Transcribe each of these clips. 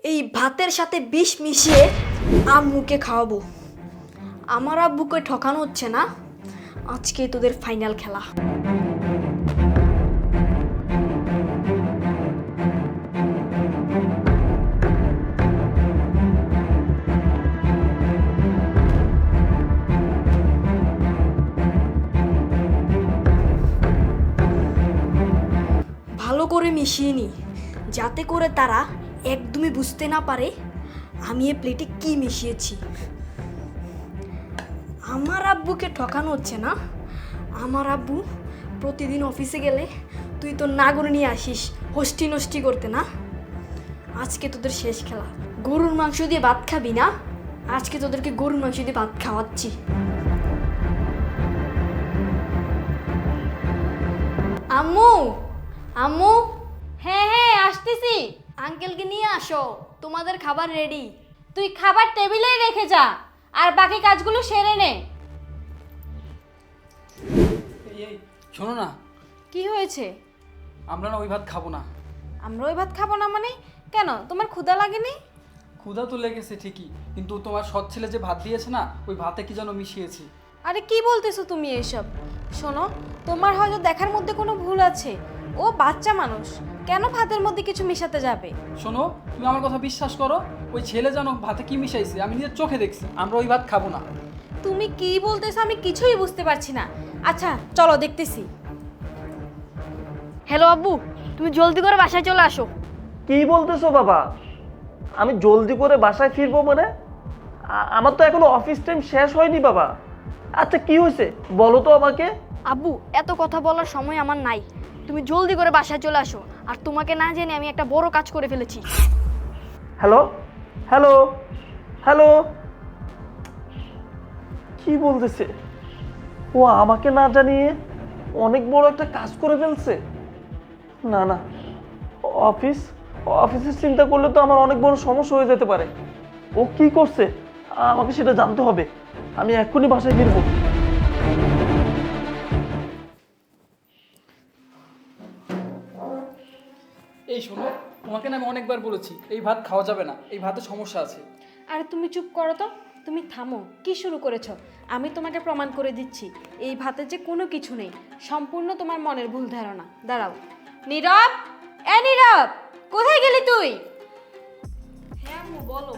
এই ভাতের সাথে বিষ মিশিয়ে আম্মুকে খাওয়াবো। আমার আব্বুকে ঠকানো হচ্ছে না, আজকে তোদের ফাইনাল খেলা। ভালো করে মিশিয়ে নি, যাতে করে তারা একদমই বুঝতে না পারে আমি এই প্লেটে কি মিশিয়েছি। আমার আব্বুকে ঠকানো হচ্ছে না। আমার আব্বু প্রতিদিন অফিসে গেলে তুই তো নাগর নিয়ে আসিস হস্টি নষ্টি করতে না। আজকে তোদের শেষ খেলা। গরুর মাংস দিয়ে ভাত খাবি না, আজকে তোদেরকে গরুর মাংস দিয়ে ভাত খাওয়াচ্ছি। আম্মু, আম্মু। হ্যাঁ হ্যাঁ আসতেছি। আঙ্কেলকে নিয়ে আসো, তোমাদের খাবার রেডি। তুই খাবার টেবিলেই রেখে যা, আর বাকি কাজগুলো সেরে নে। এই শোনো না, কি হয়েছে? আমরা না ওই ভাত খাবো না। আমরা ওই ভাত খাবো না মানে? কেন, তোমার ক্ষুধা লাগেনি? ক্ষুধা তো লেগেছে ঠিকই, কিন্তু তোমার সৎ ছেলে যে ভাত দিয়েছে না, ওই ভাতে কি যেন মিশিয়েছি। আরে কি বলতেছো তুমি এসব? শোনো, তোমার হয়তো দেখার মধ্যে কোনো ভুল আছে। ও বাচ্চা মানুষ, কেন ভাতের মধ্যে কিছু মেশাতে যাবে? শোনো, তুমি আমার কথা বিশ্বাস করো, ওই ছেলে যেন ভাতে কি মিশাইছে আমি নিজের চোখে দেখছি। আমরা ওই ভাত খাবো না। তুমি কি বলতেছো আমি কিছুই বুঝতে পারছি না। আচ্ছা চলো দেখতেছি। হ্যালো আব্বু, তুমি জলদি করে বাসায় চলে আসো। কি বলতেছো বাবা? আমি জলদি করে বাসায় ফিরবো মানে? আমার তো এখনো অফিস টাইম শেষ হয়নি বাবা। আচ্ছা কি হয়েছে বলো তো আমাকে। আব্বু, এত কথা বলার সময় আমার নাই, তুমি জলদি করে বাসায় চলে আসো। আর তোমাকে না জেনে আমি একটা বড় কাজ করে ফেলেছি। হ্যালো হ্যালো হ্যালো, কি বলতেছে ও? আমাকে না জানিয়ে অনেক বড় একটা কাজ করে ফেলছে। না না, অফিসের চিন্তা করলে তো আমার অনেক বড় সমস্যা হয়ে যেতে পারে। ও কি করছে আমাকে সেটা জানতে হবে। আমি এক্ষুনি বাসায় ফিরবো। এই শোনো, তোমাকে না আমি অনেকবার বলেছি এই ভাত খাওয়া যাবে না, এই ভাতে সমস্যা আছে। আরে তুমি চুপ করো তো, তুমি থামো। কি শুরু করেছো? আমি তোমাকে প্রমাণ করে দিচ্ছি এই ভাতে যে কোনো কিছু নেই, সম্পূর্ণ তোমার মনের ভুল ধারণা। দাঁড়াও। নীরব, এ নীরব, কোথায় গেলি তুই? হ্যাঁ আম্মু বলো।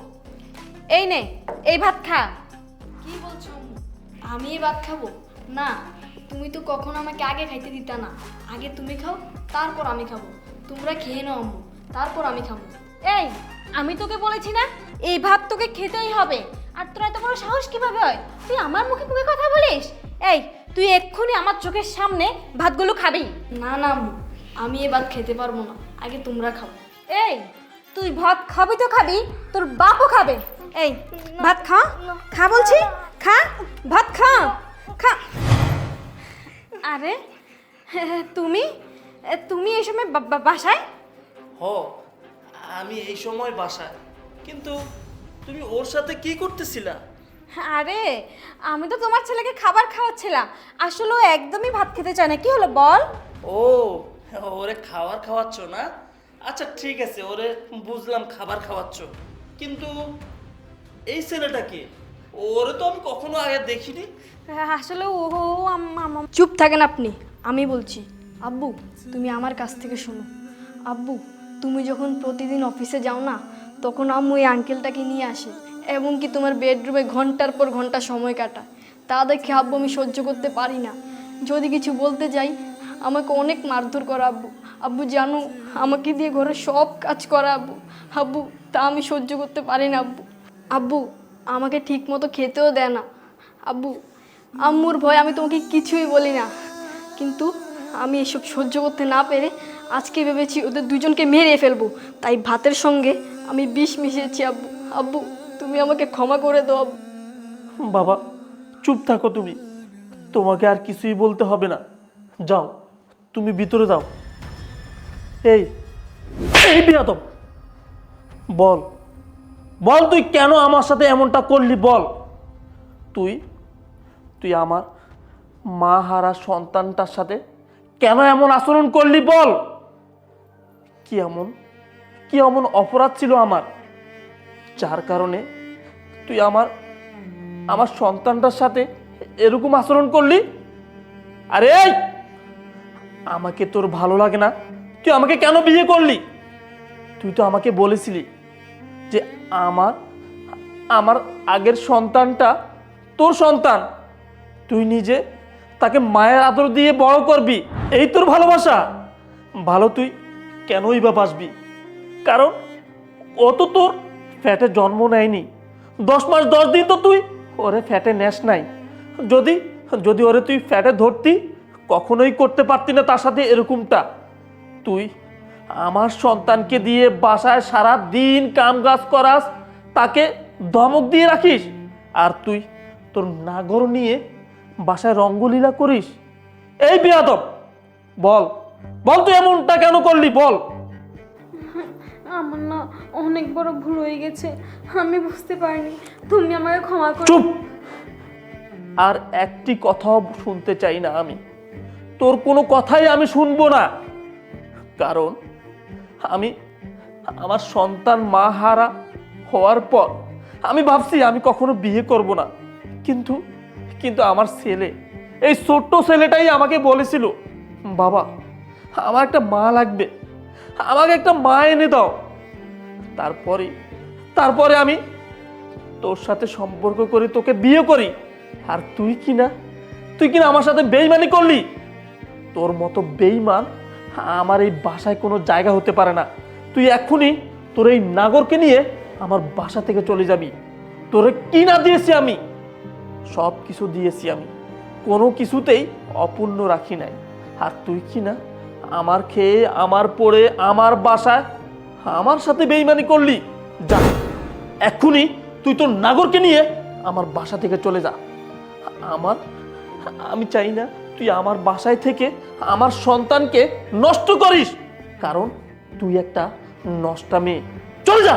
এই নে, এই ভাত খা। কি বলছো আম্মু? আমি এই ভাত খাবো না? তুমি তো কখনো আমাকে আগে খাইতে দিতা না। আগে তুমি খাও, তারপর আমি খাবো। তোমরা খেয়ে নাও আম্মু, তারপর আমি খাবো। এই, আমি তোকে বলেছি না এই ভাত তোকে খেতেই হবে। আর তোর এত বড় সাহস কিভাবে হয় তুই আমার মুখে মুখে কথা বলিস? এই, তুই এক্ষুনি আমার চোখের সামনে ভাতগুলো খাবি। না না আম্মু, আমি এই ভাত খেতে পারবো না, আগে তোমরা খাও। এই, তুই ভাত খাবি তো খাবি, তোর বাপও খাবে। এই, ভাত খা, খা বলছি, খা, ভাত খা, খা। আরে তুমি তুমি এই সময় বাসায়? হ, আমি এই সময় বাসায়, কিন্তু তুমি ওর সাথে কি করতেছিলা? আরে আমি তো তোমার ছেলেকে খাবার খাওয়াচ্ছিলাম। আসলে ও একদমই ভাত খেতে চায় না। কি হলো বল? ও, ওরে খাবার খাওয়াচ্ছ না? আচ্ছা ঠিক আছে, ওরে বুঝলাম খাবার খাওয়াচ্ছ, কিন্তু এই ছেলেটা কি? ওরে তো আমি কখনো আগে দেখিনি। আসলে ও চুপ থাকেন আপনি, আমি বলছি। আব্বু, তুমি আমার কাছ থেকে শোনো। আব্বু, তুমি যখন প্রতিদিন অফিসে যাও না, তখন আম্মু এই আঙ্কেলটাকে নিয়ে আসে এবং কি তোমার বেডরুমে ঘন্টার পর ঘন্টা সময় কাটায়। তা দেখে আব্বু আমি সহ্য করতে পারি না। যদি কিছু বলতে যাই আমাকে অনেক মারধর করে আব্বু। আব্বু জানো, আমাকে দিয়ে ঘরে সব কাজ করে আব্বু। আব্বু, তা আমি সহ্য করতে পারি না আব্বু। আব্বু, আমাকে ঠিক মতো খেতেও দেয় না আব্বু। আম্মুর ভয় আমি তোমাকে কিছুই বলি না, কিন্তু আমি এসব সহ্য করতে না পেরে আজকে ভেবেছি ওদের দুজনকে মেরে ফেলবো। তাই ভাতের সঙ্গে আমি বিষ মিশিয়েছি আব্বু। আব্বু, তুমি আমাকে ক্ষমা করে দাও আব্বু। বাবা চুপ থাকো তুমি, তোমাকে আর কিছুই বলতে হবে না। যাও, তুমি ভিতরে যাও। এই এই বিয়াদব, বল বল তুই কেন আমার সাথে এমনটা করলি? বল, তুই তুই আমার মা হারা সন্তানটার সাথে কেন এমন আচরণ করলি? বল, কি এমন অপরাধ ছিল আমার যার কারণে তুই আমার আমার সন্তানটার সাথে এরকম আচরণ করলি। আরে এই, আমাকে তোর ভালো লাগে না? তুই আমাকে কেন বিয়ে করলি? তুই তো আমাকে বলেছিলি যে আমার আমার আগের সন্তানটা তোর সন্তান, তুই নিজে তাকে মায়ের আদর দিয়ে বড় করবি, এই তোর ভালোবাসা। ভালো তুই কেনই বা বাসবি? কারণ ও তো তোর ফ্যাটে জন্ম নেয়নি। 10 মাস 10 দিন তো তুই ওরে ফ্যাটে নেস নাই। যদি যদি ওরে তুই ফ্যাটে ধরতি, কখনোই করতে পারতি না তার সাথে এরকমটা। তুই আমার সন্তানকে দিয়ে বাসায় সারা দিন কাম কাজ করাস, তাকে ধমক দিয়ে রাখিস, আর তুই তোর নাগর নিয়ে বাসায় রঙ্গলীলা করিস। এই বেয়াদব, বল বল তুই এমনটা কেন করলি, বল। আমার না অনেক বড় ভুল হয়ে গেছে, আমি বুঝতে পারিনি, তুমি আমাকে ক্ষমা করো। চুপ! আর একটি কথাও শুনতে চাই না আমি, তোর কোনো কথাই আমি শুনবো না। কারণ আমি আমার সন্তান মা হারা হওয়ার পর আমি ভাবছি আমি কখনো বিয়ে করব না, কিন্তু কিন্তু আমার ছেলে, এই ছোট্ট ছেলেটাই আমাকে বলেছিল, বাবা আমার একটা মা লাগবে, আমাকে একটা মা এনে দাও। তারপরে আমি তোর সাথে সম্পর্ক করে তোকে বিয়ে করি, আর তুই কিনা আমার সাথে বেইমানি করলি। তোর মতো বেইমান আমার এই বাসায় কোনো জায়গা হতে পারে না। তুই এক্ষুনি তোর এই নাগরকে নিয়ে আমার বাসা থেকে চলে যাবি। তোরে কি না দিয়েছি আমি, সব কিছু দিয়েছি আমি, কোনো কিছুতেই অপূর্ণ রাখি নাই। আর তুই কিনা আমার খেয়ে আমার পড়ে আমার বাসায় আমার সাথে বেইমানি করলি। যা এক্ষুনি তুই তোর নাগরকে নিয়ে আমার বাসা থেকে চলে যা। আমি চাই না তুই আমার বাসায় থেকে আমার সন্তানকে নষ্ট করিস, কারণ তুই একটা নষ্টা মেয়ে। চলে যা,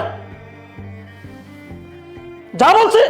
যা বলছে।